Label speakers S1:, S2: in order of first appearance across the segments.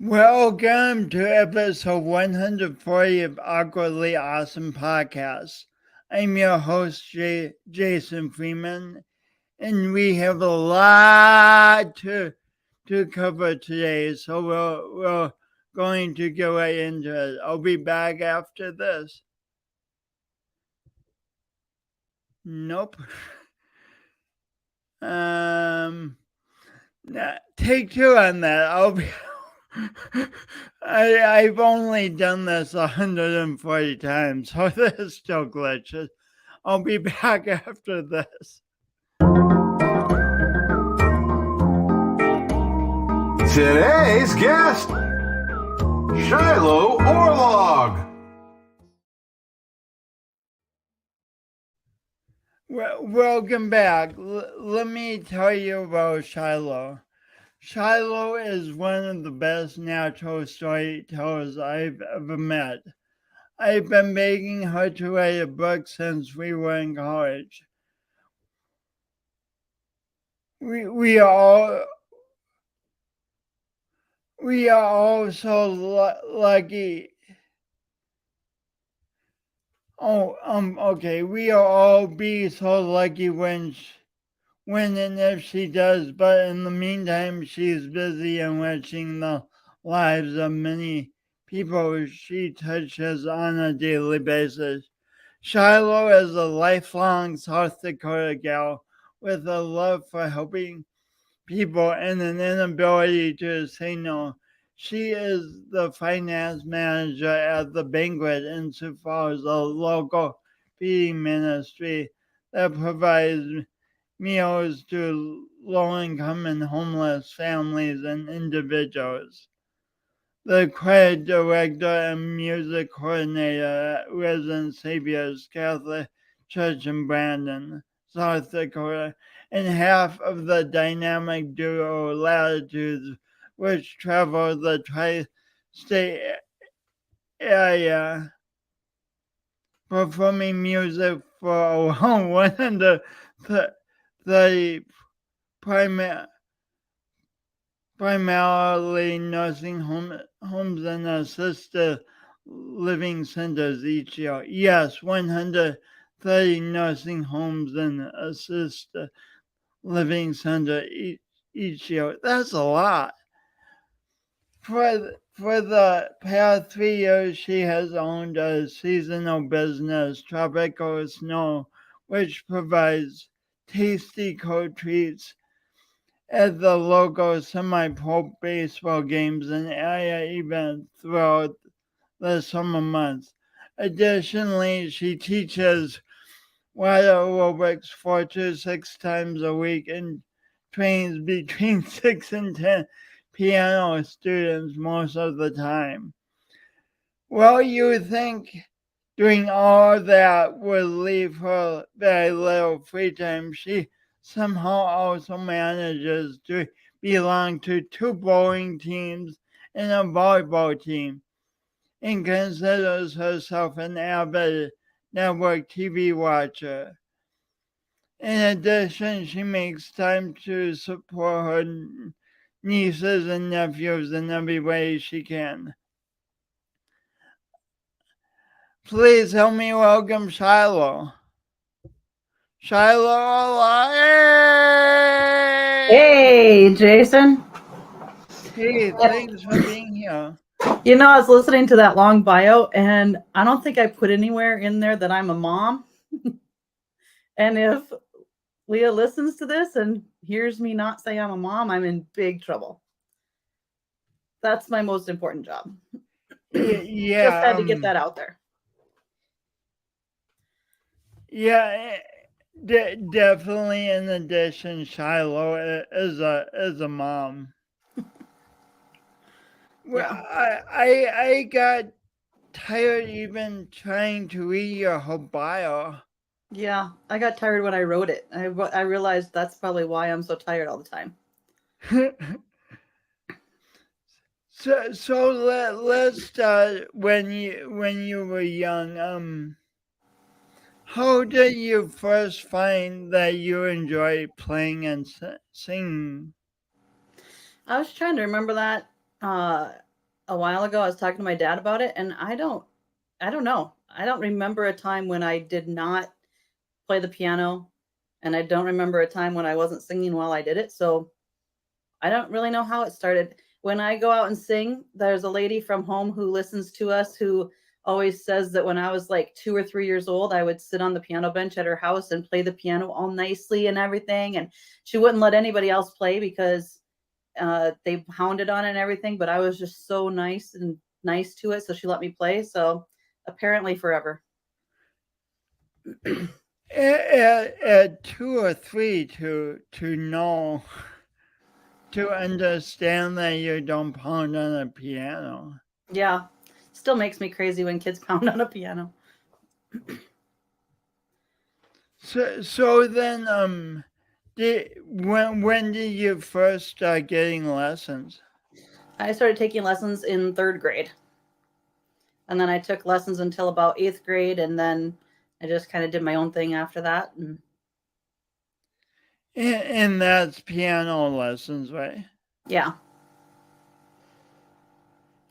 S1: Welcome to episode 140 of Awkwardly Awesome Podcast. I'm your host, Jason Freeman, and we have a lot to cover today, so we're going to go right into it. I'll be back after this. Nope. Take two on that. I've only done this 140 times, so this still glitches. I'll be back after this.
S2: Today's guest, Shiloh Oorlog.
S1: Welcome back. Let me tell you about Shiloh. Shiloh is one of the best natural storytellers I've ever met. I've been begging her to write a book since we were in college. We are all so lucky. Okay. We'll all be so lucky when and if she does, but in the meantime, she's busy enriching the lives of many people she touches on a daily basis. Shiloh is a lifelong South Dakota gal with a love for helping people and an inability to say no. She is the finance manager at the Banquet in Sioux Falls, a local feeding ministry that provides meals to low-income and homeless families and individuals. The choir director and music coordinator at Risen Savior's Catholic Church in Brandon, South Dakota, and half of the dynamic duo Latitudes, which travel the tri-state area, performing music for around 130 primarily nursing homes and assisted living centers each year. Yes, 130 nursing homes and assisted living center each year. That's a lot. For the past 3 years, she has owned a seasonal business, Tropical Snow, which provides tasty cold treats at the local semi-pro baseball games and area events throughout the summer months. Additionally, she teaches water aerobics 4 to 6 times a week and trains between 6 and 10 piano students most of the time. Well, you would think doing all that would leave her very little free time. She somehow also manages to belong to 2 bowling teams and a volleyball team, and considers herself an avid network TV watcher. In addition, she makes time to support her nieces and nephews in every way she can. Please help me welcome Shiloh. Shiloh,
S3: Hey, Jason.
S1: hey, thanks for being here.
S3: You know, I was listening to that long bio, and I don't think I put anywhere in there that I'm a mom. And if Leah listens to this and hears me not say I'm a mom, I'm in big trouble. That's my most important job.
S1: Yeah,
S3: Just had to get that out there.
S1: Yeah, definitely. In addition, Shiloh is a mom. Well,
S3: Yeah.
S1: I got tired even trying to read your whole bio.
S3: Yeah, I got tired when I wrote it. I realized that's probably why I'm so tired all the time.
S1: So let's start when you were young. How did you first find that you enjoy playing and singing?
S3: I was trying to remember that. a while ago, I was talking to my dad about it, and I don't know. I don't remember a time when I did not play the piano, and I don't remember a time when I wasn't singing while I did it. So I don't really know how it started. When I go out and sing, there's a lady from home who listens to us who always says that when I was like 2 or 3 years old, I would sit on the piano bench at her house and play the piano all nicely and everything. And she wouldn't let anybody else play because they hounded on it and everything. But I was just so nice to it. So she let me play. So apparently forever.
S1: At 2 or 3 to know, to understand that you don't pound on a piano.
S3: Yeah. Still makes me crazy when kids pound on a piano.
S1: So then when did you first start getting lessons?
S3: I started taking lessons in 3rd grade. And then I took lessons until about 8th grade, and then I just kind of did my own thing after that.
S1: And that's piano lessons, right?
S3: Yeah.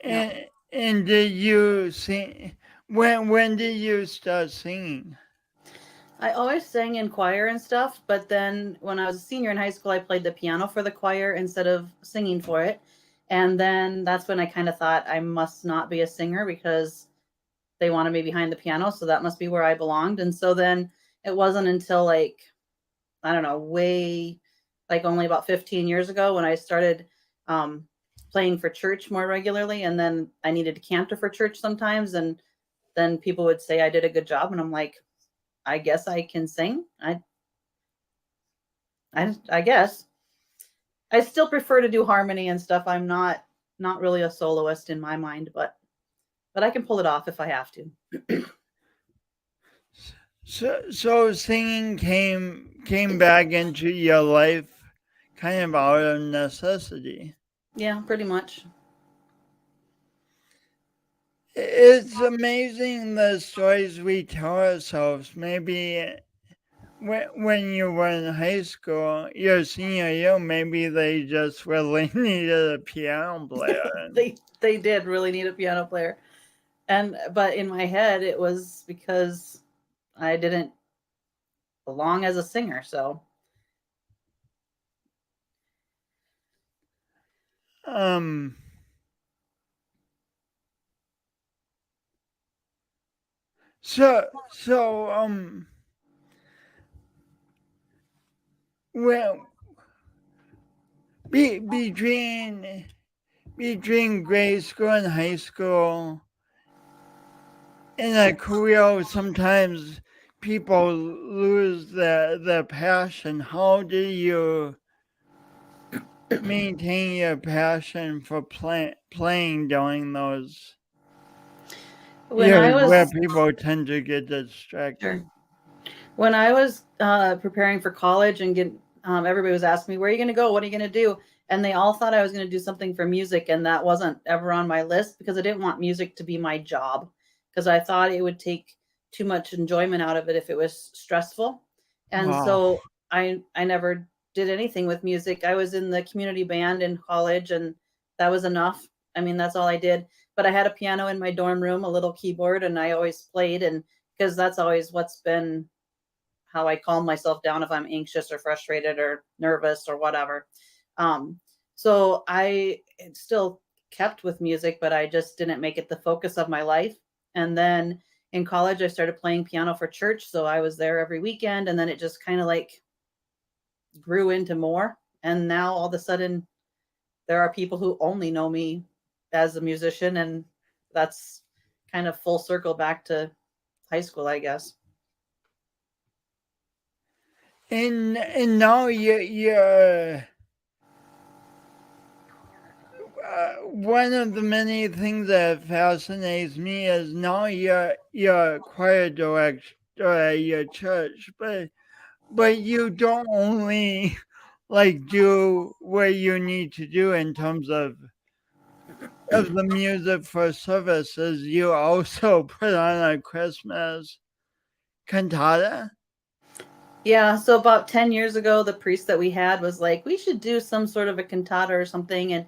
S1: And did you sing? When did you start singing?
S3: I always sang in choir and stuff, but then when I was a senior in high school, I played the piano for the choir instead of singing for it. And then that's when I kind of thought I must not be a singer because they wanted me behind the piano, so that must be where I belonged. And so then it wasn't until like, I don't know, way like only about 15 years ago when I started playing for church more regularly. And then I needed to cantor for church sometimes. And then people would say I did a good job. And I'm like, I guess I can sing. I guess. I still prefer to do harmony and stuff. I'm not really a soloist in my mind, but I can pull it off if I have to.
S1: So singing came back into your life kind of out of necessity.
S3: Yeah, pretty much.
S1: It's amazing the stories we tell ourselves. Maybe when you were in high school, your senior year, maybe they just really needed a piano player.
S3: They did really need a piano player. But in my head it was because I didn't belong as a singer, so
S1: So well, between grade school and high school, in a career, sometimes people lose their passion. How do you maintain your passion for playing during those years where people tend to get distracted?
S3: Sure. When I was preparing for college and everybody was asking me, where are you going to go? What are you going to do? And they all thought I was going to do something for music. And that wasn't ever on my list because I didn't want music to be my job because I thought it would take too much enjoyment out of it if it was stressful. And so I never did anything with music. I was in the community band in college and that was enough. I mean, that's all I did. But I had a piano in my dorm room, a little keyboard, and I always played. And because that's always what's been how I calm myself down if I'm anxious or frustrated or nervous or whatever. So I still kept with music, but I just didn't make it the focus of my life. And then in college, I started playing piano for church. So I was there every weekend. And then it just kind of like grew into more. And now all of a sudden, there are people who only know me as a musician. And that's kind of full circle back to high school, I guess.
S1: And now you're one of the many things that fascinates me is now you're choir director at your church, but you don't only like do what you need to do in terms of the music for services. You also put on a Christmas cantata.
S3: Yeah, so about 10 years ago, the priest that we had was like, we should do some sort of a cantata or something. And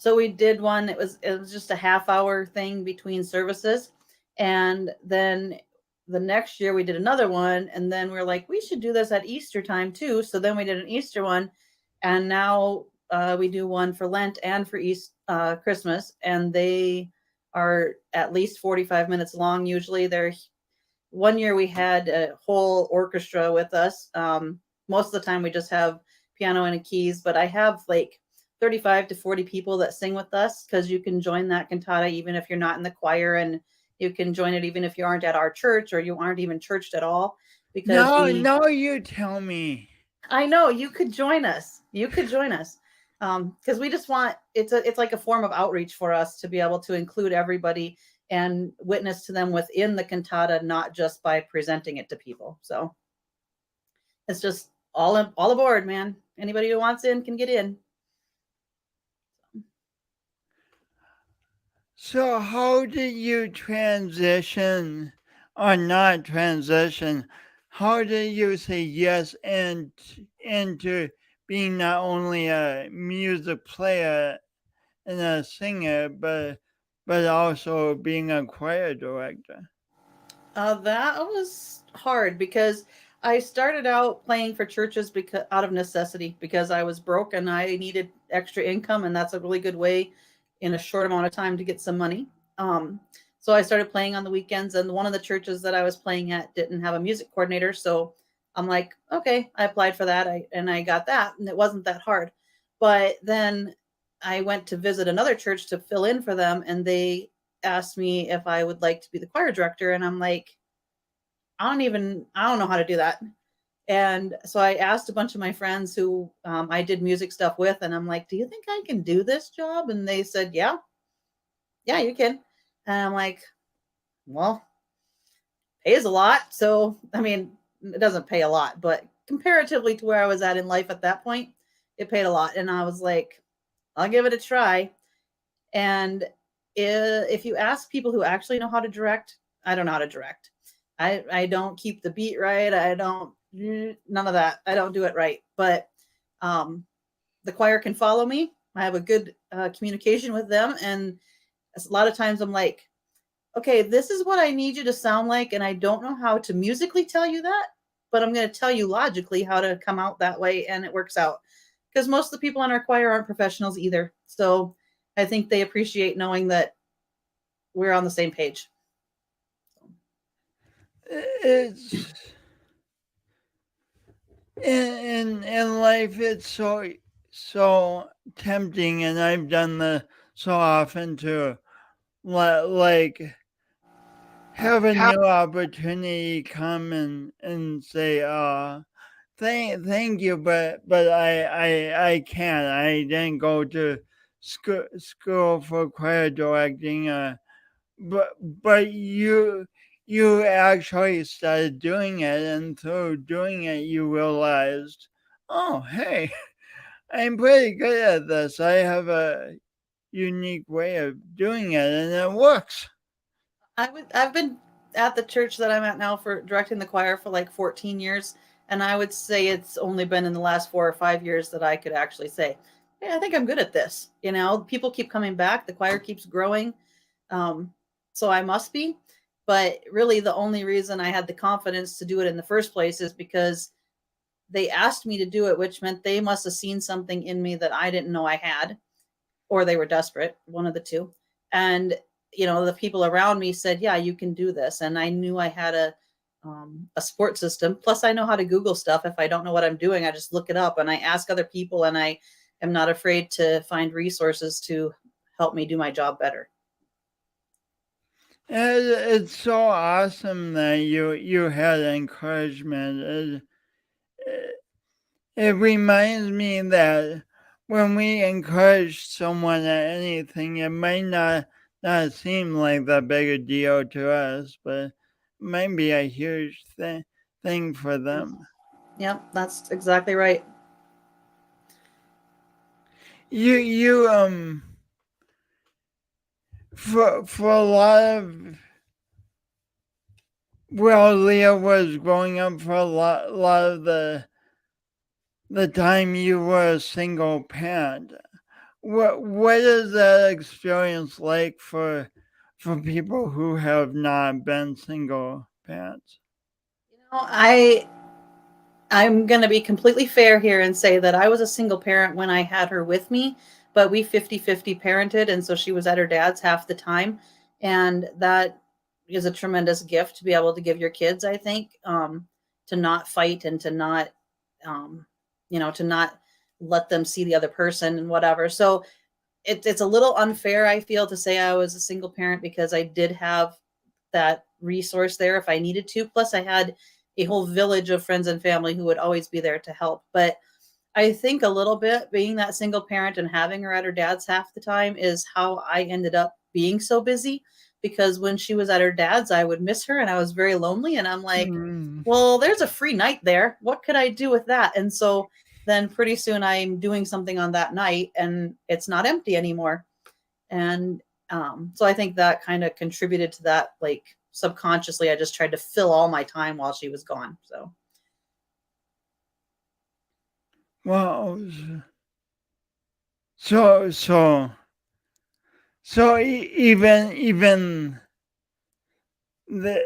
S3: So we did one. It was just a half hour thing between services, and then the next year we did another one, and then we are like, we should do this at Easter time too. So then we did an Easter one, and now we do one for Lent and for Christmas, and they are at least 45 minutes long. Usually, they're one year we had a whole orchestra with us. Most of the time we just have piano and keys, but I have like 35 to 40 people that sing with us, because you can join that cantata even if you're not in the choir, and you can join it even if you aren't at our church or you aren't even churched at all. Because
S1: no, you tell me.
S3: I know you could join us. You could join us. Because we just want it's like a form of outreach for us to be able to include everybody and witness to them within the cantata, not just by presenting it to people. So it's just all aboard, man. Anybody who wants in can get in.
S1: So how did you transition or not transition? How did you say yes and into being not only a music player and a singer, but also being a choir director?
S3: That was hard because I started out playing for churches because out of necessity, because I was broke and I needed extra income, and that's a really good way in a short amount of time to get some money. So I started playing on the weekends, and one of the churches that I was playing at didn't have a music coordinator, so I'm like, okay, I applied for that, and I got that, and it wasn't that hard. But then I went to visit another church to fill in for them, and they asked me if I would like to be the choir director, and I'm like, I don't know how to do that. And so I asked a bunch of my friends who I did music stuff with, and I'm like, do you think I can do this job? And they said, yeah, you can. And I'm like, well, pays a lot. So, I mean, it doesn't pay a lot, but comparatively to where I was at in life at that point, it paid a lot. And I was like, I'll give it a try. And if you ask people who actually know how to direct, I don't know how to direct. I don't keep the beat right. I don't, none of that. I don't do it right. But the choir can follow me. I have a good communication with them. And a lot of times I'm like, okay, this is what I need you to sound like. And I don't know how to musically tell you that, but I'm going to tell you logically how to come out that way. And it works out, because most of the people in our choir aren't professionals either. So I think they appreciate knowing that we're on the same page.
S1: It's in life, it's so tempting, and I've done this so often to like have a new opportunity come and say, thank you, but I can't. I didn't go to school for choir directing. But you actually started doing it, and through doing it, you realized, oh, hey, I'm pretty good at this. I have a unique way of doing it, and it works.
S3: I've been at the church that I'm at now for directing the choir for like 14 years. And I would say it's only been in the last 4 or 5 years that I could actually say, hey, I think I'm good at this. You know, people keep coming back. The choir keeps growing. So I must be. But really, the only reason I had the confidence to do it in the first place is because they asked me to do it, which meant they must have seen something in me that I didn't know I had, or they were desperate, one of the two. And the people around me said, yeah, you can do this. And I knew I had a support system. Plus, I know how to Google stuff. If I don't know what I'm doing, I just look it up and I ask other people, and I am not afraid to find resources to help me do my job better.
S1: It's so awesome that you had encouragement. It reminds me that when we encourage someone at anything, it might not seem like that big a deal to us, but it might be a huge thing for them.
S3: Yep, that's exactly right.
S1: You for a lot of, well, Leah was growing up for a lot of the time you were a single parent. what is that experience like for people who have not been single parents?
S3: I'm going to be completely fair here and say that I was a single parent when I had her with me, but we 50-50 parented. And so she was at her dad's half the time. And that is a tremendous gift to be able to give your kids, I think, to not fight and to not, um, to not let them see the other person and whatever. So it's a little unfair, I feel, to say I was a single parent because I did have that resource there if I needed to. Plus, I had a whole village of friends and family who would always be there to help. But I think a little bit being that single parent and having her at her dad's half the time is how I ended up being so busy. Because when she was at her dad's, I would miss her and I was very lonely. And I'm like,
S1: Mm.
S3: well, there's a free night there. What could I do with that? And so then pretty soon I'm doing something on that night and it's not empty anymore. And so I think that kind of contributed to that. Like subconsciously, I just tried to fill all my time while she was gone. So,
S1: Well, so so so even the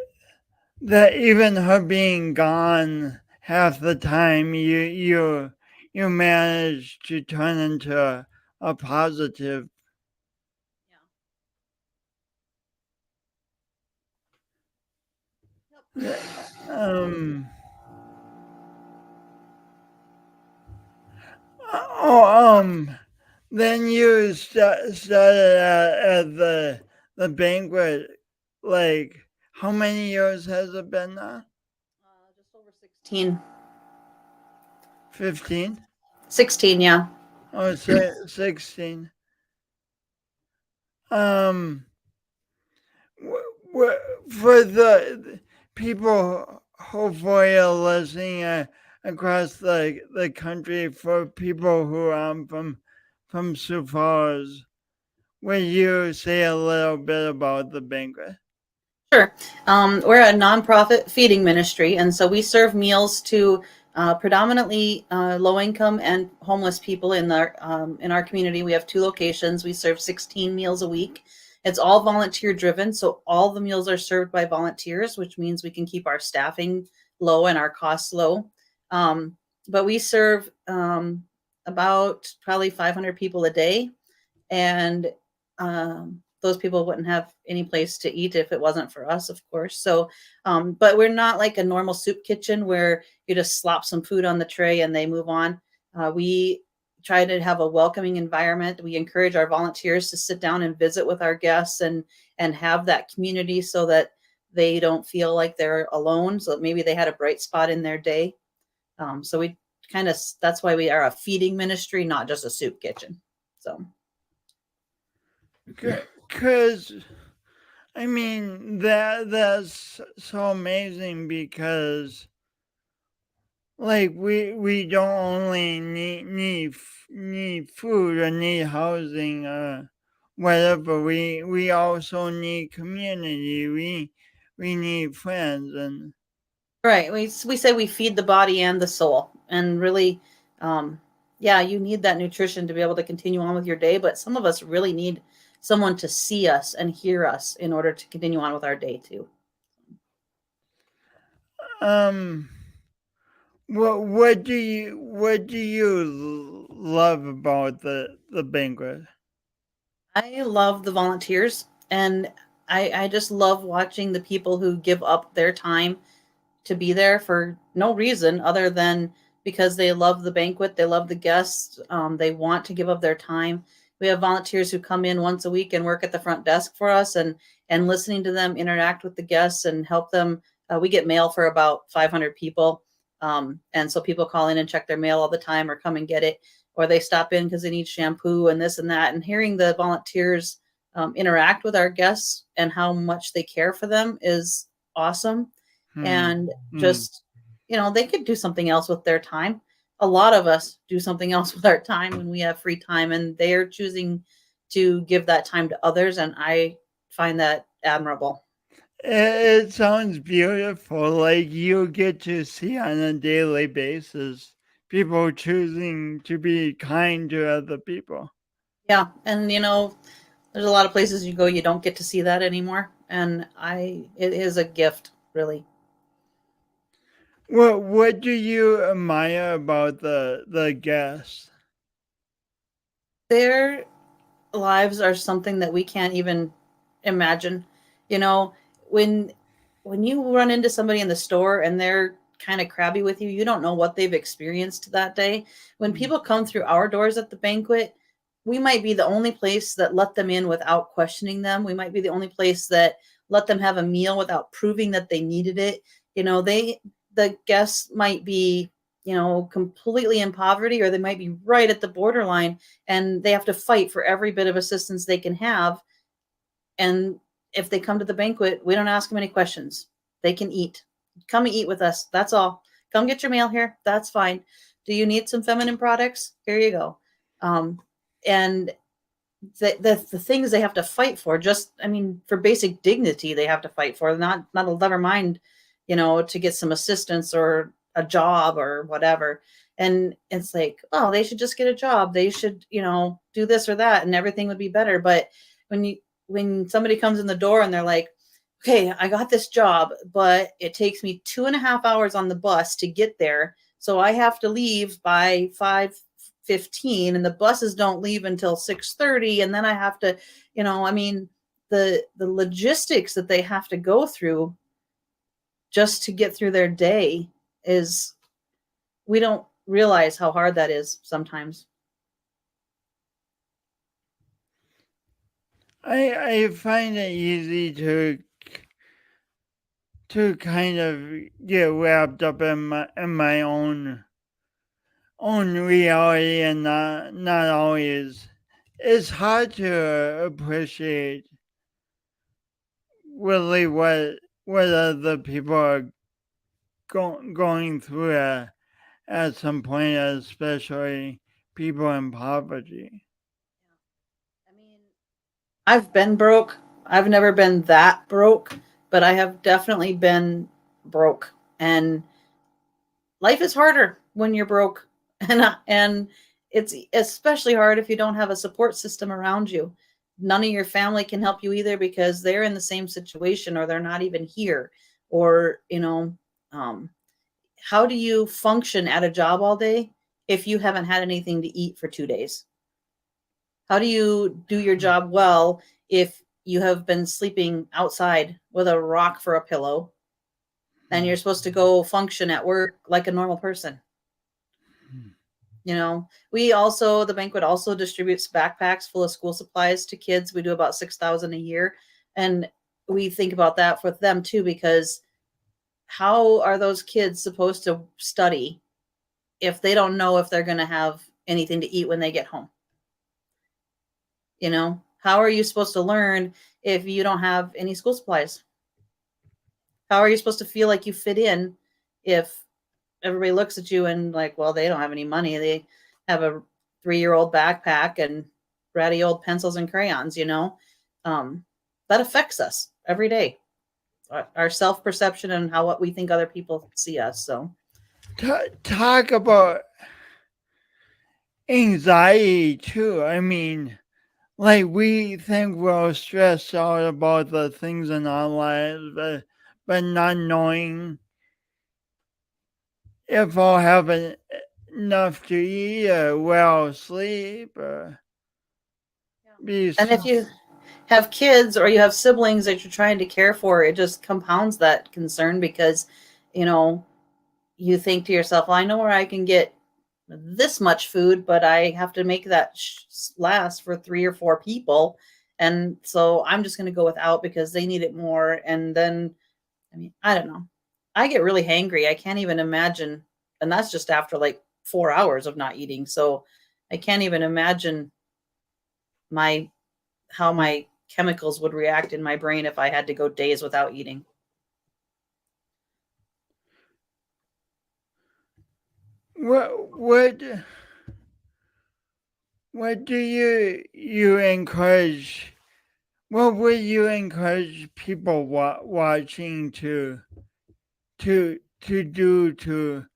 S1: that even her being gone half the time, you managed to turn into a positive.
S3: yeah.
S1: Um. Oh, then you started at the banquet. Like, how many years has it been now?
S3: Just over 16.
S1: 15?
S3: 16, yeah.
S1: Oh, say 16. Um, for the people hopefully are listening across the country, for people who are from Sioux Falls, will you say a little bit about the banquet?
S3: Sure. We're a nonprofit feeding ministry, and so we serve meals to predominantly low income and homeless people in our community. We have 2 locations. We serve 16 meals a week. It's all volunteer driven, so all the meals are served by volunteers, which means we can keep our staffing low and our costs low. Um, but we serve about probably 500 people a day, and those people wouldn't have any place to eat if it wasn't for us, of course. So, but we're not like a normal soup kitchen where you just slop some food on the tray and they move on. We try to have a welcoming environment. We encourage our volunteers to sit down and visit with our guests and have that community so that they don't feel like they're alone. So maybe they had a bright spot in their day. So we kind of that's why we are a feeding ministry, not just a soup kitchen. So.
S1: Because I mean that's so amazing because like we don't only need food or need housing or whatever. We also need community. We need friends and
S3: Right. We say we feed the body and the soul, and really, yeah, you need that nutrition to be able to continue on with your day. But some of us really need someone to see us and hear us in order to continue on with our day too.
S1: um. What do you love about the banquet?
S3: I love the volunteers, and I just love watching the people who give up their time to be there for no reason other than because they love the banquet, they love the guests, they want to give up their time. We have volunteers who come in once a week and work at the front desk for us, and listening to them interact with the guests and help them. We get mail for about 500 people, and so people call in and check their mail all the time, or come and get it, or they stop in because they need shampoo and this and that. And hearing the volunteers interact with our guests and how much they care for them is awesome.
S1: Hmm.
S3: And
S1: Hmm.
S3: just, they could do something else with their time. A lot of us do something else with our time when we have free time, and they are choosing to give that time to others. And I find that admirable.
S1: It sounds beautiful. Like you get to see on a daily basis people choosing to be kind to other people.
S3: Yeah, and there's a lot of places you go you don't get to see that anymore, and it is a gift, really.
S1: What do you admire about the guests?
S3: Their lives are something that we can't even imagine. You know, when when you run into somebody in the store and they're kind of crabby with you, you don't know what they've experienced that day. When people come through our doors at the banquet, we might be the only place that let them in without questioning them. We might be the only place that let them have a meal without proving that they needed it. The guests might be, completely in poverty, or they might be right at the borderline, and they have to fight for every bit of assistance they can have. And if they come to the banquet, we don't ask them any questions. They can eat. Come and eat with us. That's all. Come get your meal here. That's fine. Do you need some feminine products? Here you go. And the things they have to fight for, just, I mean, for basic dignity, they have to fight for, not a never mind, to get some assistance or a job or whatever. And it's like, oh, they should just get a job. They should, do this or that, and everything would be better. But when somebody comes in the door and they're like, okay, I got this job, but it takes me 2.5 hours on the bus to get there. So I have to leave by 5:15, and the buses don't leave until 6:30. And then I have to, I mean, the logistics that they have to go through just to get through their day is, we don't realize how hard that is sometimes.
S1: I find it easy to kind of get wrapped up in my own reality, and not always. It's hard to appreciate really what other people are going through at some point, especially people in poverty.
S3: I mean, I've been broke. I've never been that broke, but I have definitely been broke. And life is harder when you're broke. And it's especially hard if you don't have a support system around you. None of your family can help you either, because they're in the same situation, or they're not even here. Or, um, how do you function at a job all day if you haven't had anything to eat for 2 days? How do you do your job well if you have been sleeping outside with a rock for a pillow, and you're supposed to go function at work like a normal person? The banquet also distributes backpacks full of school supplies to kids. We do about 6,000 a year. And we think about that for them too, because how are those kids supposed to study if they don't know if they're going to have anything to eat when they get home? How are you supposed to learn if you don't have any school supplies? How are you supposed to feel like you fit in if everybody looks at you and like, well, they don't have any money. They have a 3-year-old backpack and ratty old pencils and crayons. Um, that affects us every day, our self-perception and what we think other people see us. So
S1: Talk about anxiety too. I mean, like, we think we're stressed out about the things in our lives, but not knowing if I'll have enough to eat or well sleep or be.
S3: and if you have kids or you have siblings that you're trying to care for, it just compounds that concern, because you know you think to yourself, well, I know where I can get this much food, but I have to make that last for 3 or 4 people. And so I'm just going to go without because they need it more. And then, I mean, I don't know. I get really hangry. I can't even imagine. And that's just after like 4 hours of not eating. So I can't even imagine my how my chemicals would react in my brain if I had to go days without eating.
S1: What what do you encourage? What would you encourage people watching to do to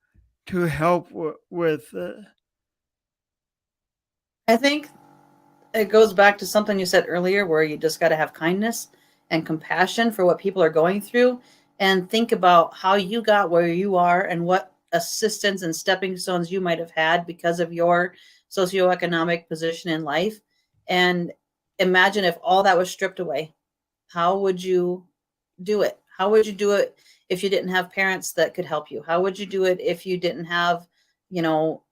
S1: help with
S3: I think it goes back to something you said earlier, where you just got to have kindness and compassion for what people are going through, and think about how you got where you are and what assistance and stepping stones you might have had because of your socioeconomic position in life. And imagine if all that was stripped away. How would you do it? How would you do it if you didn't have parents that could help you? How would you do it if you didn't have, you know,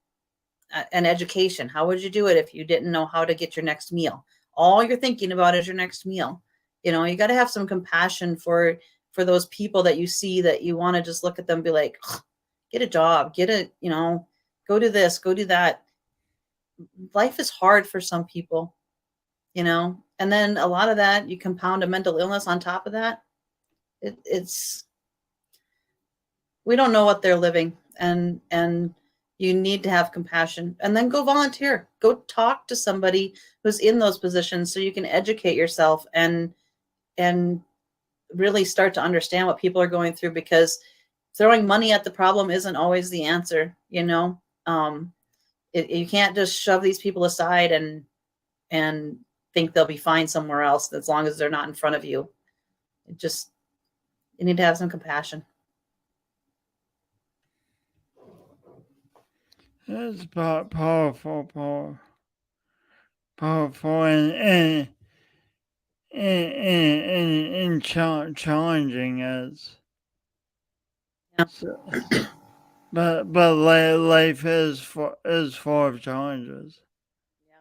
S3: an education? How would you do it if you didn't know how to get your next meal? All you're thinking about is your next meal. You know, you got to have some compassion for those people that you see, that you want to just look at them and be like, get a job, get a, you know, go do this, go do that. Life is hard for some people, you know, and then a lot of that, you compound a mental illness on top of that. It's, we don't know what they're living, and you need to have compassion, and then go volunteer, go talk to somebody who's in those positions so you can educate yourself and really start to understand what people are going through, because throwing money at the problem isn't always the answer. You know, you can't just shove these people aside and think they'll be fine somewhere else as long as they're not in front of you. It just, you need to have some compassion.
S1: It's powerful, and challenging as.
S3: Yeah.
S1: So, but life is full of challenges.
S3: Yeah.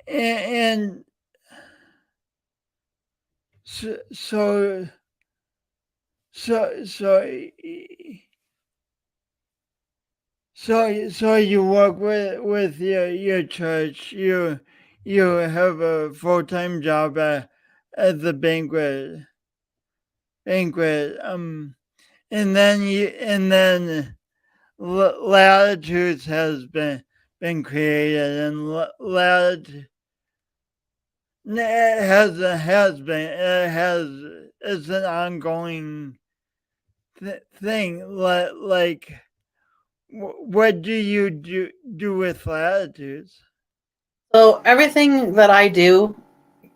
S1: And so you work with your church. You have a full-time job at the banquet. And then Latitudes has been created, and Latitude it's an ongoing thing. Like, what do you do with Latitudes?
S3: So everything that I do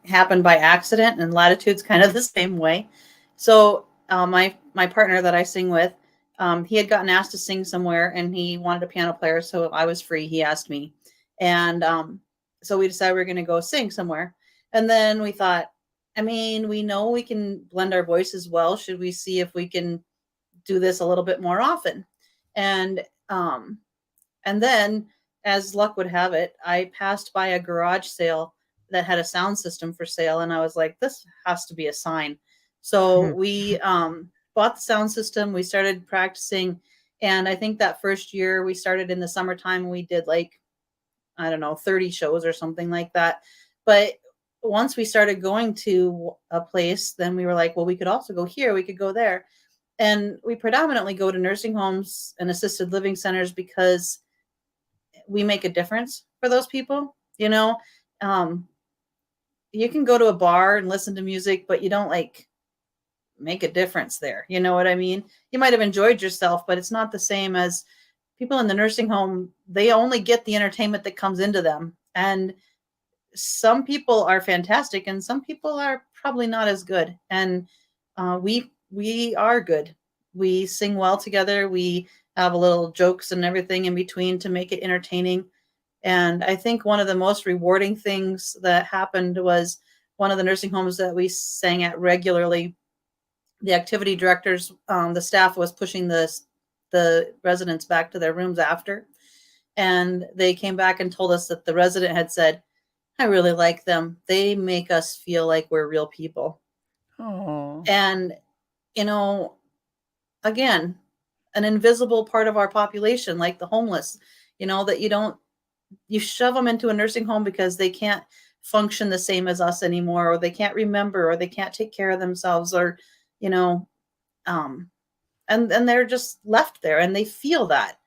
S3: happened by accident, and Latitude's kind of the same way. So my partner that I sing with, he had gotten asked to sing somewhere, and he wanted a piano player, so I was free. He asked me, and so we decided we were going to go sing somewhere. And then we thought, I mean, we know we can blend our voices well. Should we see if we can do this a little bit more often? And um, and then, as luck would have it, I passed by a garage sale that had a sound system for sale, and I was like, this has to be a sign. So we bought the sound system. We started practicing, and I think that first year we started in the summertime. We did, like, I don't know, 30 shows or something like that. But once we started going to a place, then we were like, well, we could also go here. We could go there. And we predominantly go to nursing homes and assisted living centers because we make a difference for those people. You know, you can go to a bar and listen to music, but you don't, like, make a difference there. You know what I mean? You might have enjoyed yourself, but it's not the same as people in the nursing home. They only get the entertainment that comes into them. And some people are fantastic, and some people are probably not as good. And we are good. We sing well together. We have a little jokes and everything in between to make it entertaining. And I think one of the most rewarding things that happened was one of the nursing homes that we sang at regularly. The activity directors, the staff was pushing the residents back to their rooms after. And they came back and told us that the resident had said, I really like them. They make us feel like we're real people.
S1: Oh.
S3: And, you know, again, an invisible part of our population, like the homeless, you know, that you shove them into a nursing home because they can't function the same as us anymore, or they can't remember, or they can't take care of themselves, or, you know, and they're just left there, and they feel that.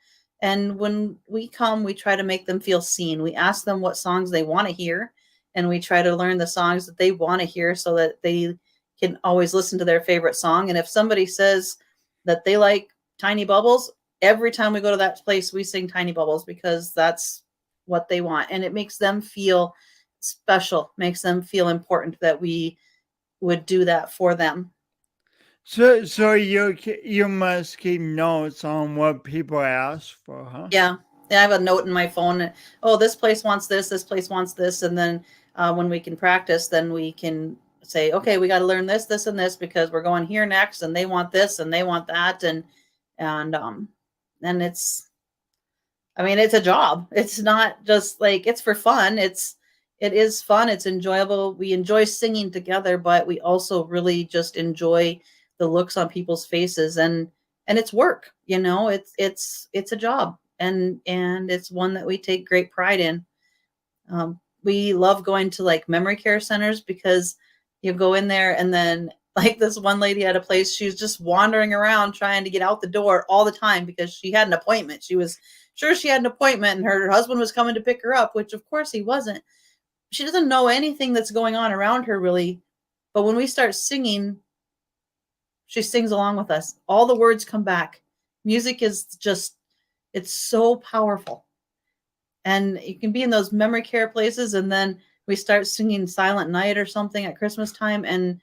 S3: And when we come, we try to make them feel seen. We ask them what songs they want to hear, and we try to learn the songs that they want to hear so that they can always listen to their favorite song. And if somebody says that they like Tiny Bubbles, every time we go to that place, we sing Tiny Bubbles, because that's what they want, and it makes them feel special, makes them feel important that we would do that for them.
S1: So you must keep notes on what people ask for, huh?
S3: Yeah. I have a note in my phone. Oh, this place wants this place wants this. And then when we can practice, then we can say, okay, we got to learn this, this, and this because we're going here next, and they want this and they want that. And it's, I mean, it's a job. It's not just like it's for fun. It is fun. It's enjoyable. We enjoy singing together, but we also really just enjoy the looks on people's faces, and it's work, you know, it's a job, and it's one that we take great pride in. We love going to like memory care centers because you go in there and then like this one lady at a place, she was just wandering around trying to get out the door all the time because she had an appointment. She was sure she had an appointment and her husband was coming to pick her up, which of course he wasn't. She doesn't know anything that's going on around her really. But when we start singing, she sings along with us. All the words come back. Music is just, it's so powerful. And you can be in those memory care places, and then we start singing Silent Night or something at Christmas time, and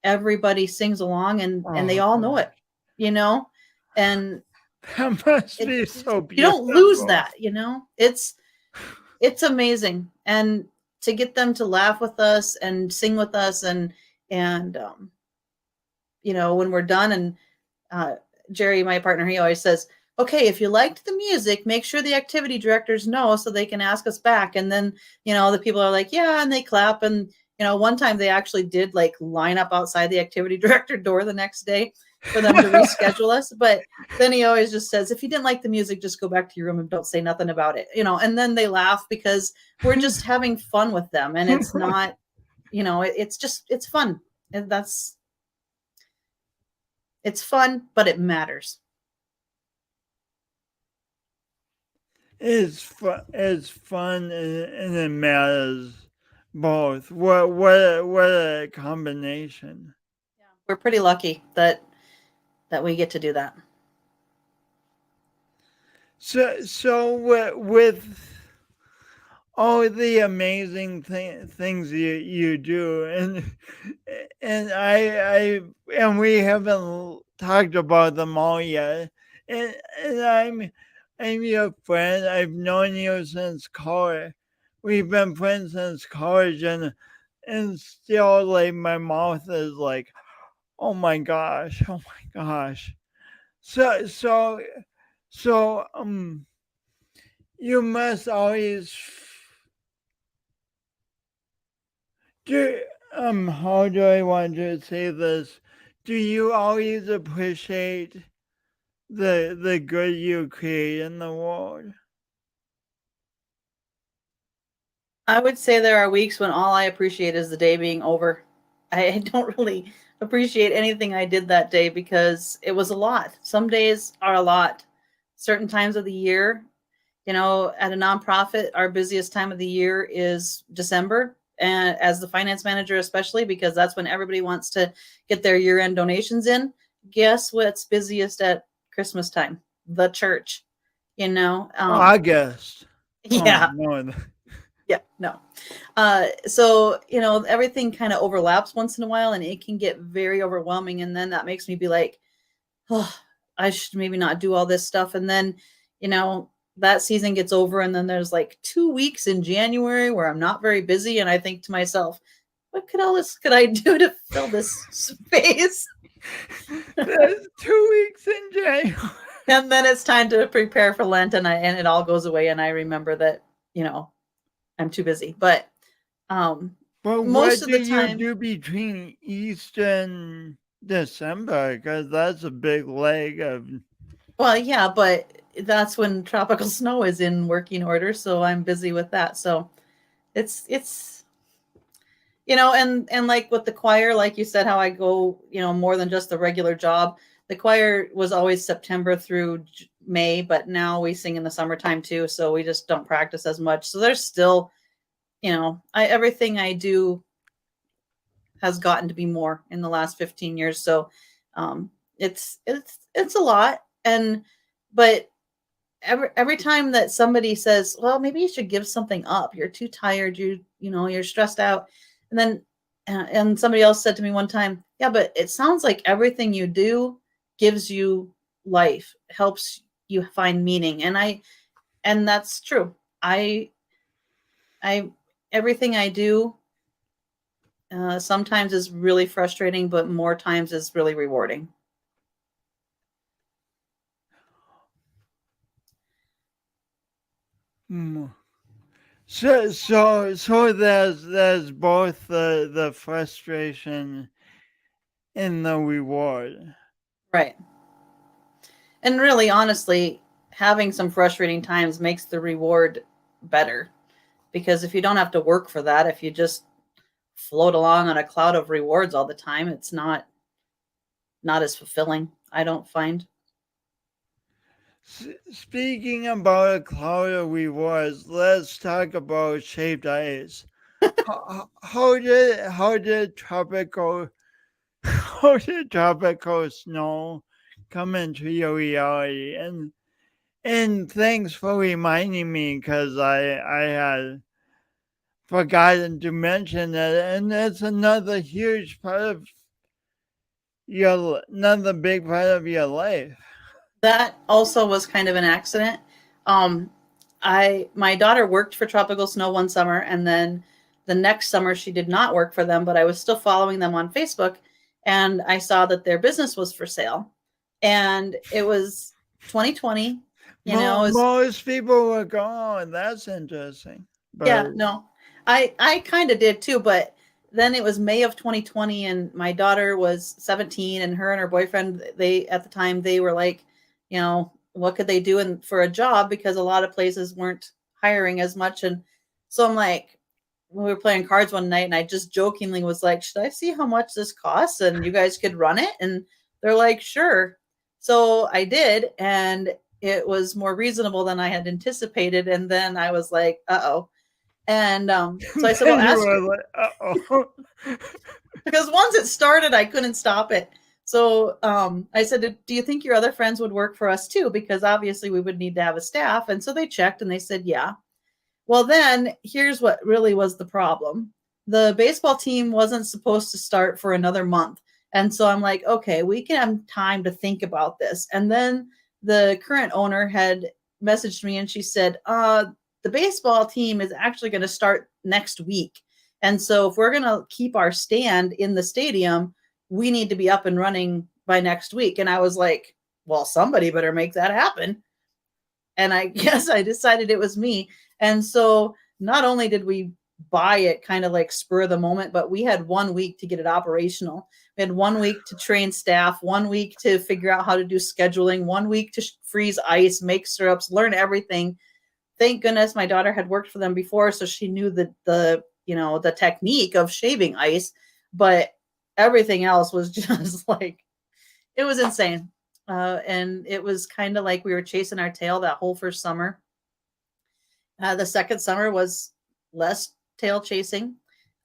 S3: everybody sings along, and they all know it, you know? And
S1: that must be so beautiful.
S3: You don't lose that, you know? It's amazing. And to get them to laugh with us and sing with us, and you know, when we're done, and Jerry, my partner, he always says, okay, if you liked the music, make sure the activity directors know so they can ask us back. And then, you know, the people are like, yeah, and they clap. And, you know, one time they actually did like line up outside the activity director door the next day for them to reschedule us. But then he always just says, if you didn't like the music, just go back to your room and don't say nothing about it, you know. And then they laugh because we're just having fun with them. And it's not, you know, it's fun. And it's fun, but it matters.
S1: It's fun and it matters both. What a combination.
S3: Yeah, we're pretty lucky that we get to do that.
S1: So with all the amazing things you do, and we haven't talked about them all yet, and I'm your friend. I've known you since college. We've been friends since college, and still, like, my mouth is like, oh my gosh. So you must always do. How do I want to say this? Do you always appreciate the good you create in the world?
S3: I would say there are weeks when all I appreciate is the day being over. I don't really appreciate anything I did that day because it was a lot. Some days are a lot. Certain times of the year, you know, at a nonprofit, our busiest time of the year is December. And as the finance manager, especially because that's when everybody wants to get their year-end donations in. Guess what's busiest at Christmas time? The church, you know.
S1: August.
S3: Yeah.
S1: Oh, no.
S3: Yeah, no. So, you know, everything kind of overlaps once in a while, and it can get very overwhelming. And then that makes me be like, oh, I should maybe not do all this stuff. And then, you know, that season gets over, and then there's like 2 weeks in January where I'm not very busy. And I think to myself, what could I do to fill this space?
S1: There's 2 weeks in January.
S3: And then it's time to prepare for Lent, and it all goes away. And I remember that, you know, I'm too busy. But most of the time,
S1: you do between Easter and December? Because that's a big leg of.
S3: Well, yeah, but that's when tropical snow is in working order, so I'm busy with that. So it's you know, and like with the choir, like you said, how I go, you know, more than just the regular job. The choir was always September through May, but now we sing in the summertime too, so we just don't practice as much. So there's still, you know, everything I do has gotten to be more in the last 15 years. So it's a lot. But every time that somebody says, well, maybe you should give something up, you're too tired, you're stressed out, and then and somebody else said to me one time, yeah, but it sounds like everything you do gives you life, helps you find meaning. And that's true. I everything I do sometimes is really frustrating, but more times is really rewarding.
S1: Mm. So there's both the frustration and the reward.
S3: Right. And really, honestly, having some frustrating times makes the reward better, because if you don't have to work for that, if you just float along on a cloud of rewards all the time, it's not as fulfilling, I don't find.
S1: Speaking about a cloud of rewards, let's talk about shaved ice. How did tropical how did tropical snow come into your reality? And thanks for reminding me, because I had forgotten to mention that, and it's another huge part of another big part of your life.
S3: That also was kind of an accident. Um, my daughter worked for Tropical Snow one summer, and then the next summer she did not work for them, but I was still following them on Facebook, and I saw that their business was for sale, and it was 2020.
S1: Most people were gone. That's interesting.
S3: Yeah,
S1: But
S3: no, I kind of did too, but then it was May of 2020, and my daughter was 17, and her and her boyfriend, they at the time they were like, what could they do for a job, because a lot of places weren't hiring as much, and so I'm like, we were playing cards one night, and I just jokingly was like, should I see how much this costs, and you guys could run it? And they're like, sure. So I did, and it was more reasonable than I had anticipated, and then I was like, uh-oh. And so I said, well,
S1: then you
S3: ask
S1: were
S3: her,
S1: like, uh-oh.
S3: because once it started, I couldn't stop it. So I said, do you think your other friends would work for us too? Because obviously we would need to have a staff. And so they checked and they said, yeah. Well, then here's what really was the problem. The baseball team wasn't supposed to start for another month. And so I'm like, okay, we can have time to think about this. And then the current owner had messaged me and she said, the baseball team is actually going to start next week. And so if we're going to keep our stand in the stadium, we need to be up and running by next week. And I was like, well, somebody better make that happen. And I guess I decided it was me. And so not only did we buy it kind of like spur of the moment, but we had 1 week to get it operational. We had 1 week to train staff, 1 week to figure out how to do scheduling, 1 week to freeze ice, make syrups, learn everything. Thank goodness my daughter had worked for them before, so she knew the technique of shaving ice, but everything else was just like, it was insane. And it was kind of like we were chasing our tail that whole first summer. The second summer was less tail chasing,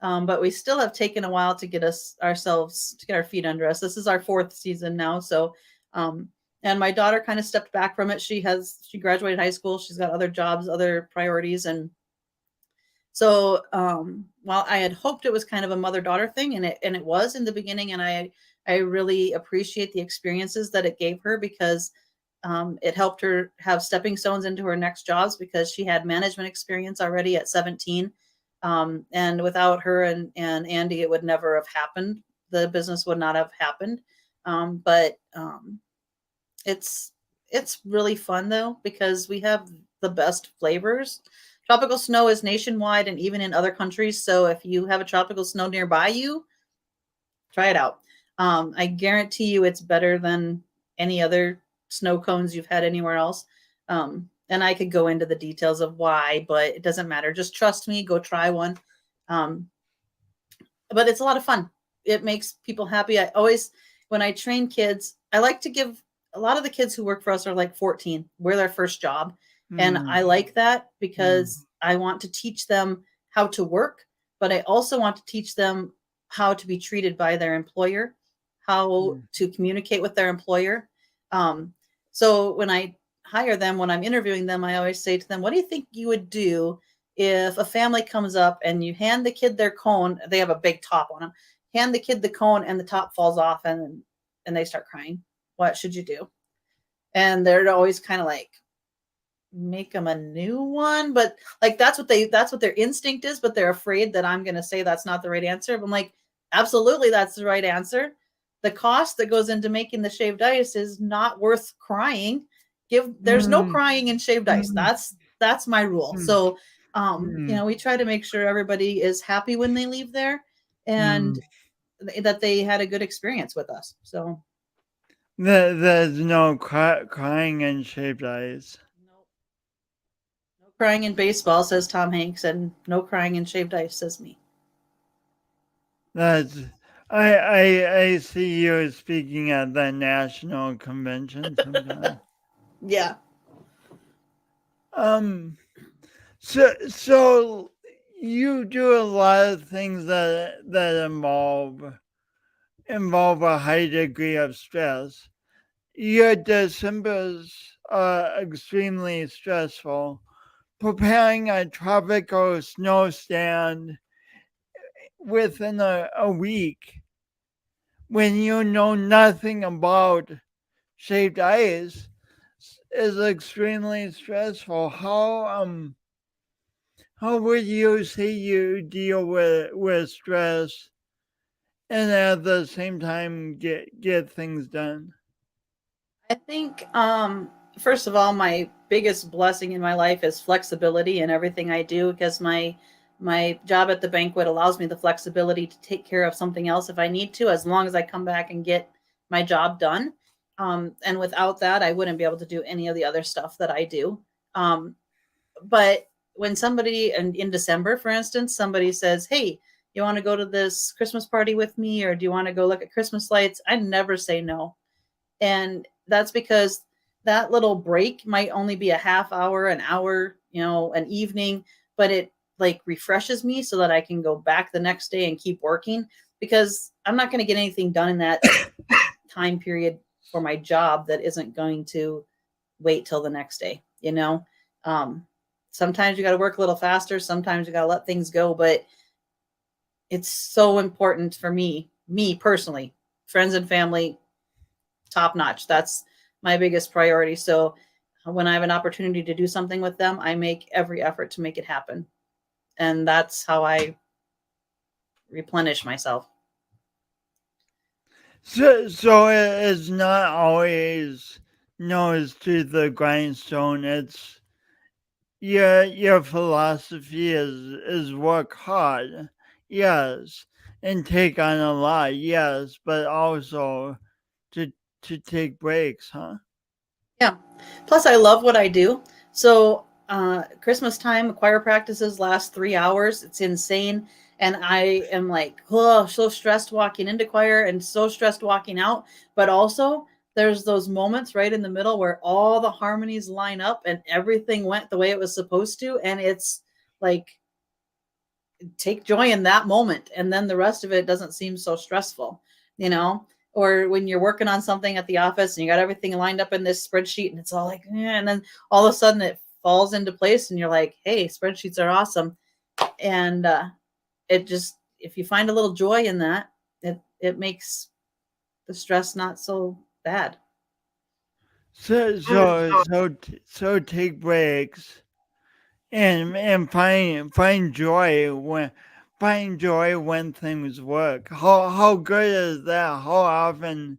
S3: but we still have taken a while to get our feet under us. This is our fourth season now, so and my daughter kind of stepped back from it. She graduated high school. She's got other jobs, other priorities, and so while I had hoped it was kind of a mother-daughter thing, and it was in the beginning, and I really appreciate the experiences that it gave her, because it helped her have stepping stones into her next jobs, because she had management experience already at 17. And without her and Andy, it would never have happened. The business would not have happened. But it's really fun though, because we have the best flavors. Tropical snow is nationwide and even in other countries. So if you have a tropical snow nearby you, try it out. I guarantee you it's better than any other snow cones you've had anywhere else. And I could go into the details of why, but it doesn't matter. Just trust me, go try one. But it's a lot of fun. It makes people happy. When I train kids, I like to give a lot of the kids who work for us are like 14. We're their first job. And I like that because I want to teach them how to work, but I also want to teach them how to be treated by their employer, how to communicate with their employer. So when I hire them, when I'm interviewing them, I always say to them, what do you think you would do if a family comes up and you hand the kid their cone? They have a big top on them. Hand the kid the cone and the top falls off and they start crying. What should you do? And they're always kind of like, make them a new one. But like, that's what their instinct is, but they're afraid that I'm going to say that's not the right answer. But I'm like, absolutely, that's the right answer. The cost that goes into making the shaved ice is not worth crying. There's no crying in shaved ice. That's my rule. So, we try to make sure everybody is happy when they leave there and that they had a good experience with us. So
S1: there's no crying in shaved ice.
S3: No crying in baseball, says Tom Hanks, and no crying in shaved ice, says me.
S1: That's I see you speaking at the national convention sometime.
S3: Yeah.
S1: So you do a lot of things that involve a high degree of stress. Your Decembers are extremely stressful. Preparing a tropical snow stand within a week when you know nothing about shaved ice is extremely stressful. How would you say you deal with stress and at the same time get things done?
S3: I think first of all, my biggest blessing in my life is flexibility in everything I do, because my job at the Banquet allows me the flexibility to take care of something else if I need to, as long as I come back and get my job done. And without that, I wouldn't be able to do any of the other stuff that I do. But when somebody, and in December, for instance, somebody says, hey, you want to go to this Christmas party with me, or do you want to go look at Christmas lights? I never say no. And that's because that little break might only be a half hour, an hour, an evening, but it like refreshes me so that I can go back the next day and keep working, because I'm not going to get anything done in that time period for my job that isn't going to wait till the next day. Sometimes you got to work a little faster. Sometimes you got to let things go, but it's so important for me personally, friends and family, top notch. That's my biggest priority. So when I have an opportunity to do something with them, I make every effort to make it happen. And that's how I replenish myself.
S1: So it's not always nose to the grindstone. It's your philosophy is work hard, yes, and take on a lot, yes, but also to take breaks, huh?
S3: Yeah. Plus, I love what I do. So Christmas time, choir practices last 3 hours. It's insane. And I am like, oh, so stressed walking into choir and so stressed walking out. But also, there's those moments right in the middle where all the harmonies line up and everything went the way it was supposed to. And it's like, take joy in that moment. And then the rest of it doesn't seem so stressful, Or when you're working on something at the office and you got everything lined up in this spreadsheet and it's all like, and then all of a sudden it falls into place and you're like, hey, spreadsheets are awesome. And it just, if you find a little joy in that, it makes the stress not so bad.
S1: So take breaks and find joy when things work. How good is that? How often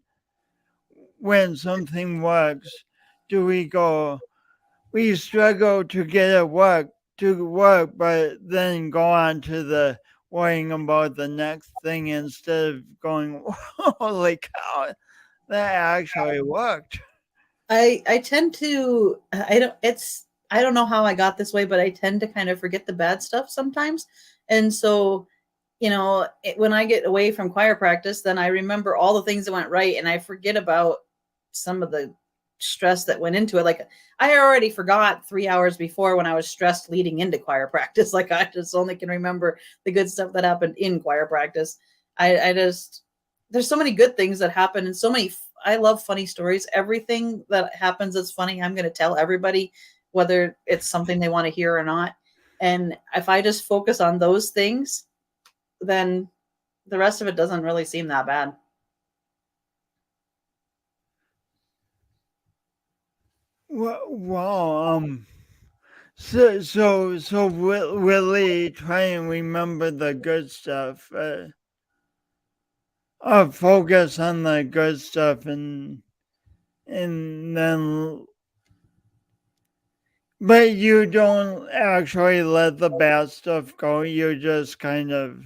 S1: when something works do we struggle to get it to work, but then go on to the worrying about the next thing instead of going, holy cow, that actually worked.
S3: I tend to, I don't know how I got this way, but I tend to kind of forget the bad stuff sometimes. And so, when I get away from choir practice, then I remember all the things that went right and I forget about some of the stress that went into it. Like I already forgot 3 hours before when I was stressed leading into choir practice. Like I just only can remember the good stuff that happened in choir practice. I just, there's so many good things that happen and so many I love funny stories. Everything that happens that's funny, I'm going to tell everybody, whether it's something they want to hear or not. And if I just focus on those things, then the rest of it doesn't really seem that bad.
S1: Wow. So really try and remember the good stuff. Focus on the good stuff, and then, but you don't actually let the bad stuff go. You just kind of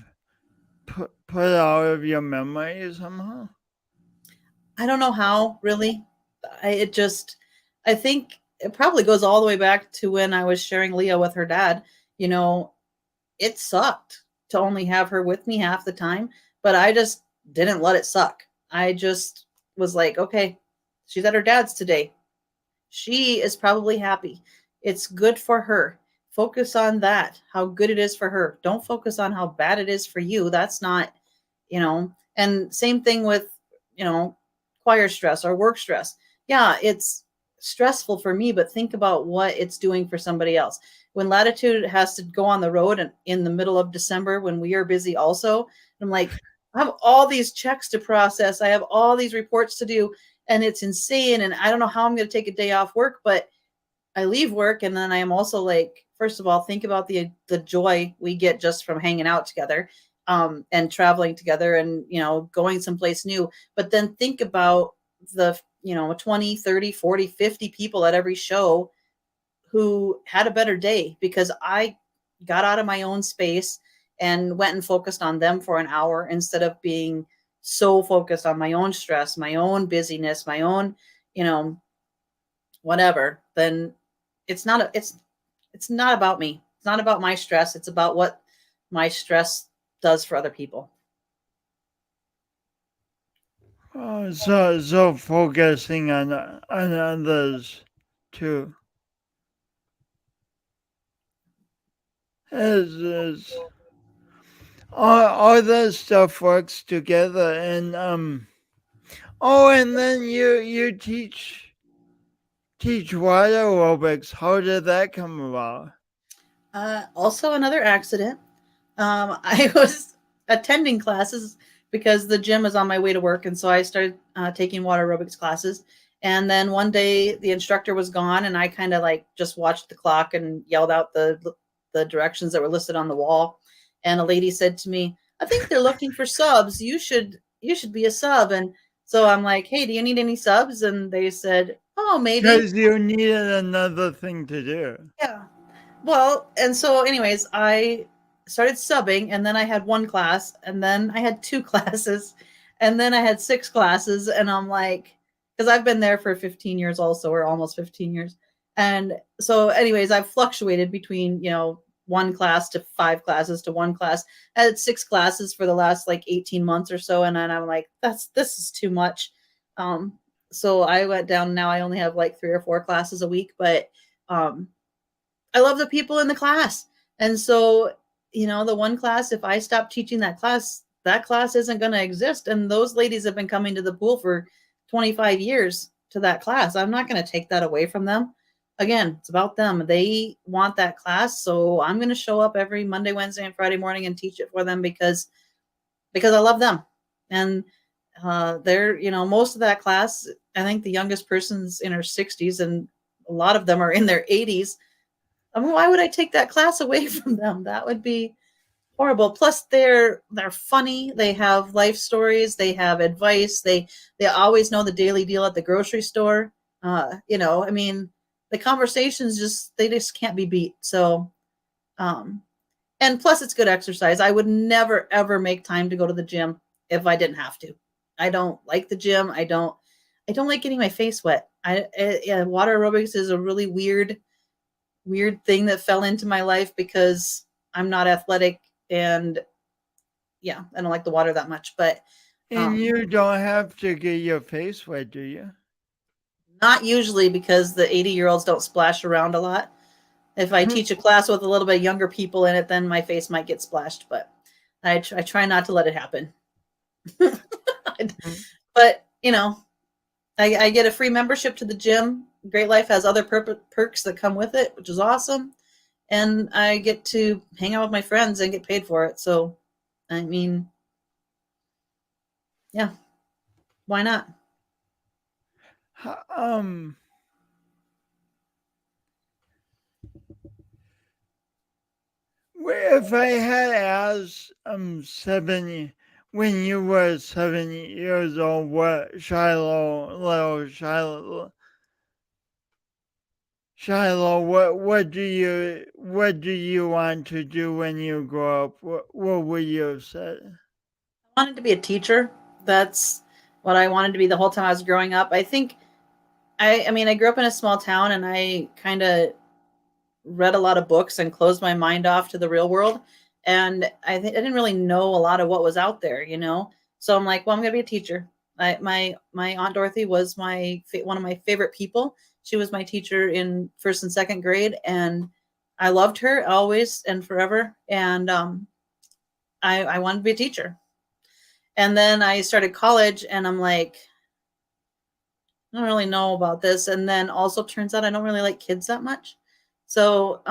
S1: put it out of your memory somehow.
S3: I don't know how really. I think it probably goes all the way back to when I was sharing Leah with her dad. You know, it sucked to only have her with me half the time, but I just didn't let it suck. I just was like, okay, she's at her dad's today. She is probably happy. It's good for her. Focus on that, how good it is for her. Don't focus on how bad it is for you. That's not, and same thing with, choir stress or work stress. Yeah, it's stressful for me, but think about what it's doing for somebody else. When Latitude has to go on the road and in the middle of December when we are busy also, I'm like, I have all these checks to process. I have all these reports to do, and it's insane. And I don't know how I'm going to take a day off work, but I leave work. And then I am also like, first of all, think about the joy we get just from hanging out together, and traveling together and, going someplace new. But then think about the, 20, 30, 40, 50 people at every show who had a better day because I got out of my own space and went and focused on them for an hour instead of being so focused on my own stress, my own busyness, my own, whatever. Then it's not it's not about me. It's not about my stress. It's about what my stress does for other people.
S1: So focusing on others too is all that stuff works together, and and then you teach water aerobics. How did that come about?
S3: Also another accident. I was attending classes because the gym is on my way to work. And so I started taking water aerobics classes. And then one day the instructor was gone and I kind of like just watched the clock and yelled out the directions that were listed on the wall. And a lady said to me, I think they're looking for subs. You should be a sub. And so I'm like, hey, do you need any subs? And they said, oh, maybe.
S1: Because you needed another thing to do.
S3: Yeah. Well, and so anyways, I started subbing and then I had one class and then I had two classes and then I had 6 classes and I'm like, because I've been there for 15 years also, or almost 15 years. And so anyways, I've fluctuated between, one class to 5 classes to one class. I had 6 classes for the last like 18 months or so. And then I'm like, this is too much. So I went down. Now I only have like 3 or 4 classes a week, but I love the people in the class. And so, the one class, if I stop teaching that class isn't going to exist. And those ladies have been coming to the pool for 25 years to that class. I'm not going to take that away from them. Again, it's about them. They want that class. So I'm going to show up every Monday, Wednesday, and Friday morning and teach it for them because I love them. And they're, most of that class, I think the youngest person's in her 60s and a lot of them are in their 80s. I mean, why would I take that class away from them? That would be horrible. Plus, they're funny. They have life stories. They have advice. They always know the daily deal at the grocery store. I mean, the conversations just can't be beat. So, and plus, it's good exercise. I would never ever make time to go to the gym if I didn't have to. I don't like the gym. I don't like getting my face wet. Water aerobics is a really weird thing that fell into my life because I'm not athletic and I don't like the water that much, but
S1: and you don't have to get your face wet, do you?
S3: Not usually because the 80-year-olds don't splash around a lot. If I teach a class with a little bit younger people in it, then my face might get splashed, but I try not to let it happen. But, I get a free membership to the gym. Great Life has other perks that come with it, which is awesome. And I get to hang out with my friends and get paid for it. So, I mean, yeah, why not?
S1: If I had asked when you were 7 years old, what Shiloh, what do you want to do when you grow up? What would you have said?
S3: I wanted to be a teacher. That's what I wanted to be the whole time I was growing up. I think I mean, I grew up in a small town and I kind of read a lot of books and closed my mind off to the real world. And I didn't really know a lot of what was out there, you know? So I'm like, well, I'm going to be a teacher. My Aunt Dorothy was one of my favorite people. She was my teacher in first and second grade. And I loved her always and forever. And I wanted to be a teacher. And then I started college and I'm like, I don't really know about this. And then also turns out I don't really like kids that much. So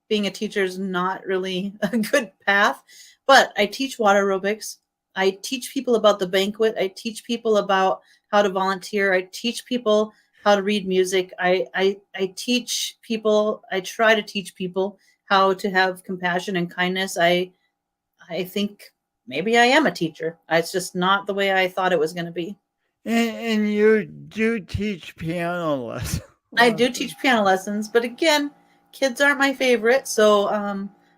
S3: being a teacher is not really a good path. But I teach water aerobics. I teach people about the banquet. I teach people about how to volunteer. I teach people how to read music. I teach people, I try to teach people how to have compassion and kindness. I think maybe I am a teacher. It's just not the way I thought it was going to be.
S1: And you do teach piano lessons.
S3: I do teach piano lessons, but again, kids aren't my favorite. So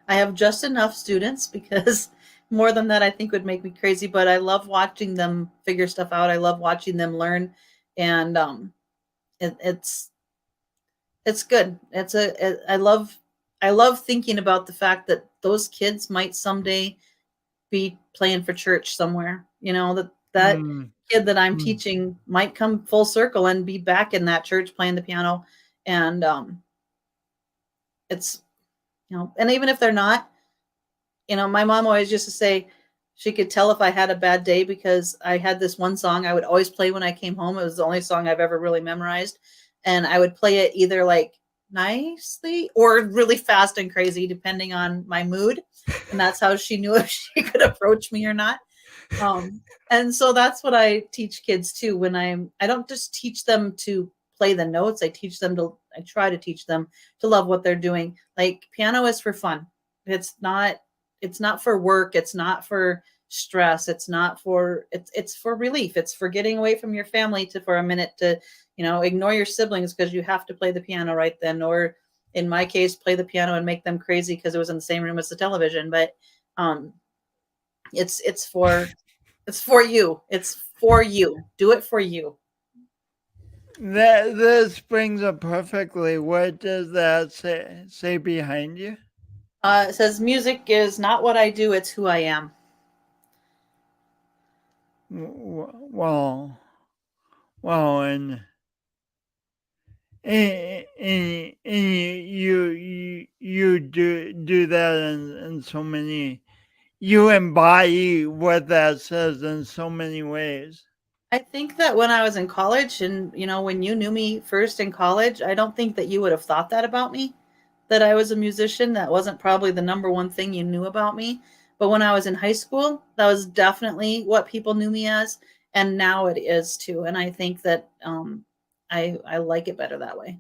S3: I have just enough students because more than that I think would make me crazy. But I love watching them figure stuff out. I love watching them learn, and it's good. I love thinking about the fact that those kids might someday be playing for church somewhere. You know, that kid that I'm teaching might come full circle and be back in that church playing the piano. And it's, you know, and even if they're not, you know, my mom always used to say she could tell if I had a bad day because I had this one song I would always play when I came home. It was the only song I've ever really memorized. And I would play it either like nicely or really fast and crazy, depending on my mood. And that's how she knew if she could approach me or not. And so that's what I teach kids too. When I don't just teach them to play the notes. I try to teach them to love what they're doing. Like piano is for fun. It's not for work. It's not for stress. It's for relief. It's for getting away from your family for a minute to, you know, ignore your siblings because you have to play the piano right then. Or in my case, play the piano and make them crazy because it was in the same room as the television. But it's for you. It's for you. Do it for you.
S1: This brings up perfectly. What does that say behind you?
S3: It says music is not what I do, it's who I am.
S1: Well, and you do that in so many. You embody what that says in so many ways.
S3: I think that when I was in college and, you know, when you knew me first in college, I don't think that you would have thought that about me, that I was a musician. That wasn't probably the number one thing you knew about me. But when I was in high school, that was definitely what people knew me as. And now it is too. And I think that I like it better that way.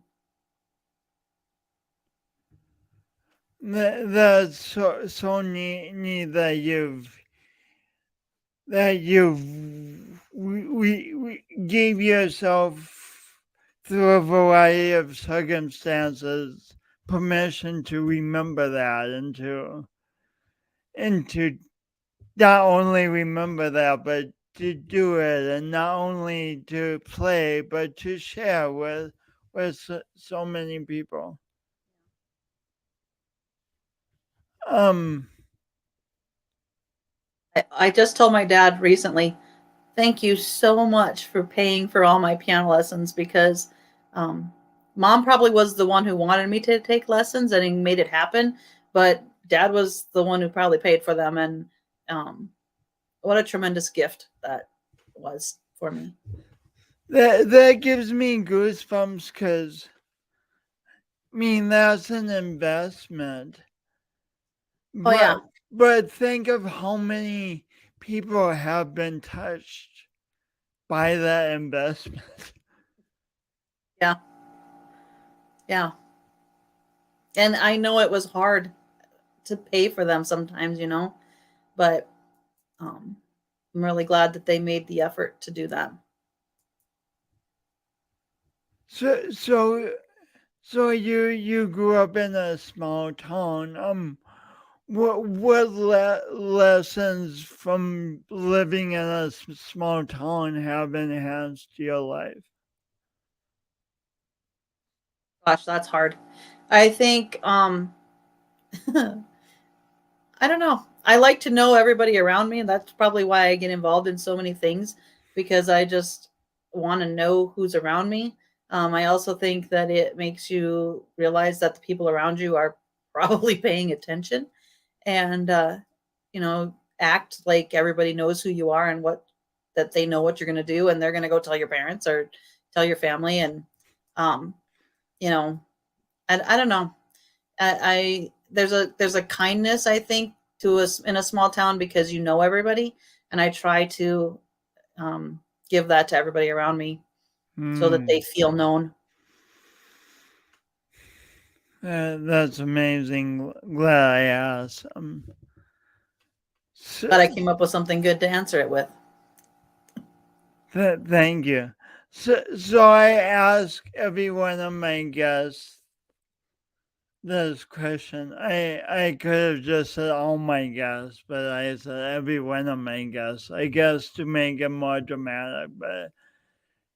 S1: That's so neat that we gave yourself through a variety of circumstances permission to remember that and to not only remember that but to do it, and not only to play but to share with so many people.
S3: I just told my dad recently, thank you so much for paying for all my piano lessons because mom probably was the one who wanted me to take lessons and he made it happen. But dad was the one who probably paid for them. And what a tremendous gift that was for me.
S1: That gives me goosebumps because, I mean, that's an investment.
S3: Oh yeah.
S1: But think of how many people have been touched by that investment.
S3: Yeah. Yeah. And I know it was hard to pay for them sometimes, but um, I'm really glad that they made the effort to do that.
S1: So so so you grew up in a small town. What lessons from living in a small town have enhanced your life?
S3: Gosh, that's hard. I think I don't know. I like to know everybody around me, and that's probably why I get involved in so many things because I just want to know who's around me. I also think that it makes you realize that the people around you are probably paying attention and act like everybody knows who you are and what that they know what you're going to do and they're going to go tell your parents or tell your family and um you know I don't know. I there's a kindness I think to us in a small town because you know everybody, and I try to um, give that to everybody around me so that they
S1: Hmm.
S3: feel known.
S1: That's amazing. Glad I asked.
S3: But I
S1: So,
S3: came up with something good to answer it with.
S1: thank you. So I ask every one of my guests this question. I could have just said all my guests, but I said every one of my guests. I guess to make it more dramatic, but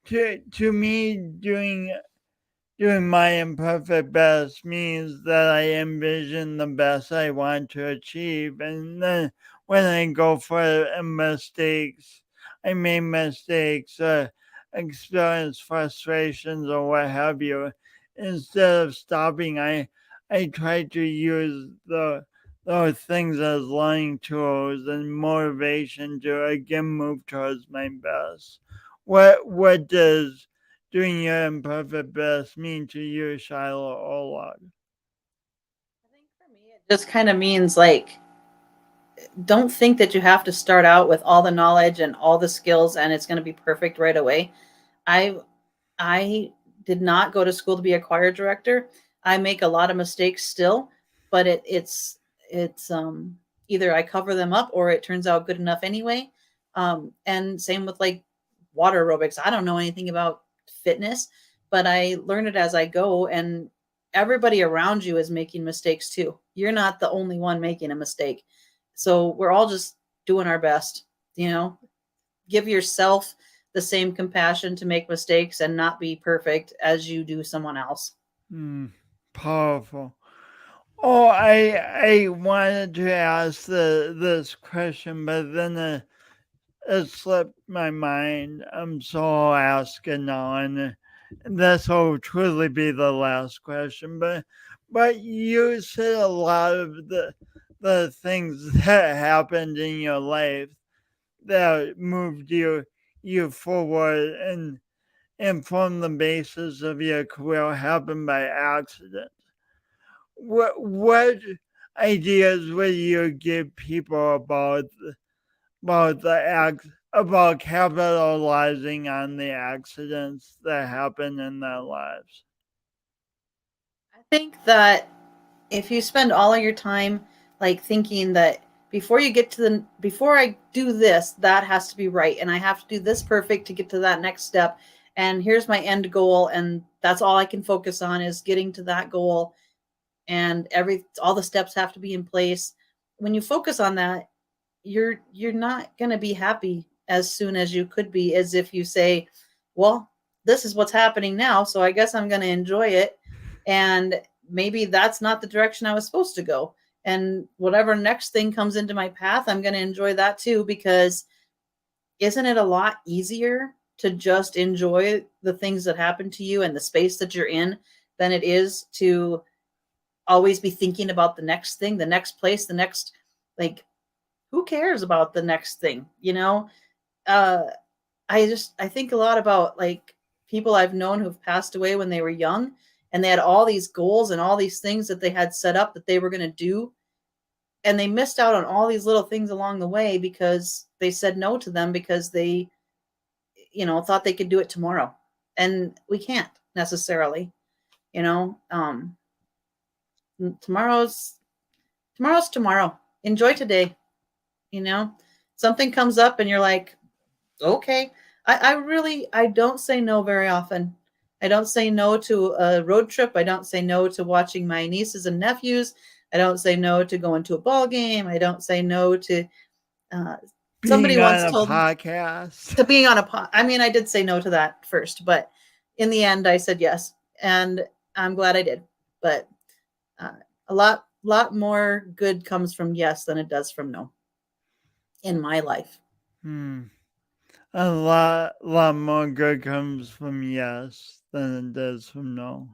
S1: to me, doing my imperfect best means that I envision the best I want to achieve. And then when I go for mistakes, I made mistakes, experience frustrations or what have you. Instead of stopping, I try to use those things as learning tools and motivation to again move towards my best. What does doing your imperfect best mean to you, Shiloh Oorlog?
S3: I think for me, it just kind of means like don't think that you have to start out with all the knowledge and all the skills and it's going to be perfect right away. I I did not go to school to be a choir director. I make a lot of mistakes still, but it's either I cover them up or it turns out good enough anyway. And same with like water aerobics. I don't know anything about fitness, but I learn it as I go and everybody around you is making mistakes too. You're not the only one making a mistake. So we're all just doing our best, you know. Give yourself the same compassion to make mistakes and not be perfect as you do someone else.
S1: Hmm, powerful. Oh, I wanted to ask this question, but then it slipped my mind. So I'll ask it now, and this will truly be the last question. But you said a lot of the things that happened in your life that moved you forward and formed the basis of your career happened by accident. What ideas would you give people about about capitalizing on the accidents that happen in their lives?
S3: I think that if you spend all of your time like thinking that before I do this, that has to be right and I have to do this perfect to get to that next step and here's my end goal and that's all I can focus on is getting to that goal and all the steps have to be in place. When you focus on that, you're not going to be happy as soon as you could be as if you say, well, this is what's happening now, so I guess I'm going to enjoy it and maybe that's not the direction I was supposed to go. And whatever next thing comes into my path, I'm going to enjoy that too because isn't it a lot easier to just enjoy the things that happen to you and the space that you're in than it is to always be thinking about the next thing, the next place, the next like who cares about the next thing, you know? Uh I think a lot about like people I've known who've passed away when they were young, and they had all these goals and all these things that they had set up that they were going to do, and they missed out on all these little things along the way because they said no to them because they, thought they could do it tomorrow. And we can't necessarily, you know. Tomorrow's tomorrow. Enjoy today, you know. Something comes up and you're like, okay. I don't say no very often. I don't say no to a road trip. I don't say no to watching my nieces and nephews. I don't say no to going to a ball game. I don't say no to somebody
S1: Being
S3: once
S1: on a
S3: told
S1: podcast.
S3: to being on a pod. I mean, I did say no to that first, but in the end I said yes, and I'm glad I did. But a lot more good comes from yes than it does from no in my life.
S1: A lot more good comes from yes than it does from no.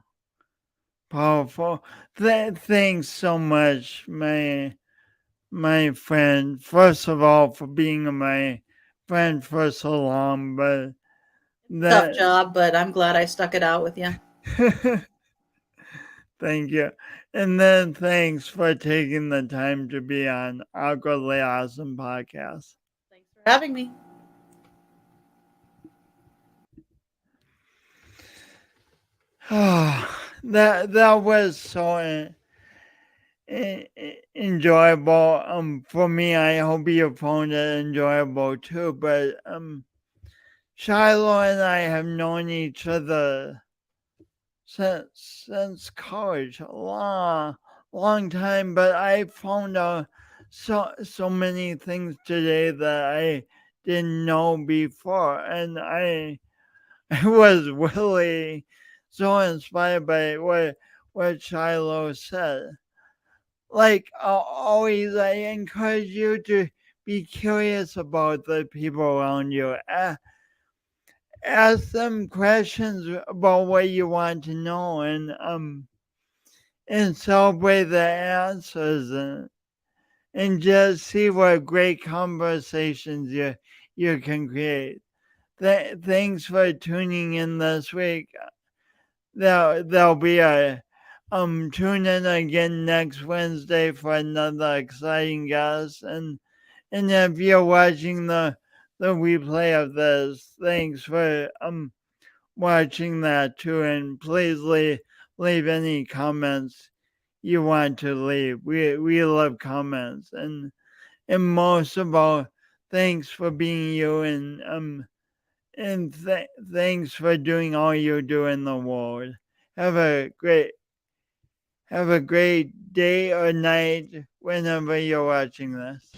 S1: Powerful. Thanks so much, my friend. First of all, for being my friend for so long, but
S3: Tough
S1: that
S3: job, but I'm glad I stuck it out with you.
S1: thank you. And then thanks for taking the time to be on Awkwardly Awesome Podcast.
S3: Thanks for having me.
S1: That was so enjoyable. For me, I hope you found it enjoyable too. But Shiloh and I have known each other since college, a long time. But I found out so many things today that I didn't know before, and I was really so inspired by what Shiloh said. Like always, I encourage you to be curious about the people around you. Ask them questions about what you want to know, and celebrate the answers, and just see what great conversations you can create. Thanks for tuning in this week. There'll be a tune in again next Wednesday for another exciting guest, and if you're watching the replay of this, thanks for watching that too, and please leave any comments you want to leave. We love comments, and most of all, thanks for being you, and thanks for doing all you do in the world. Have a great day or night whenever you're watching this.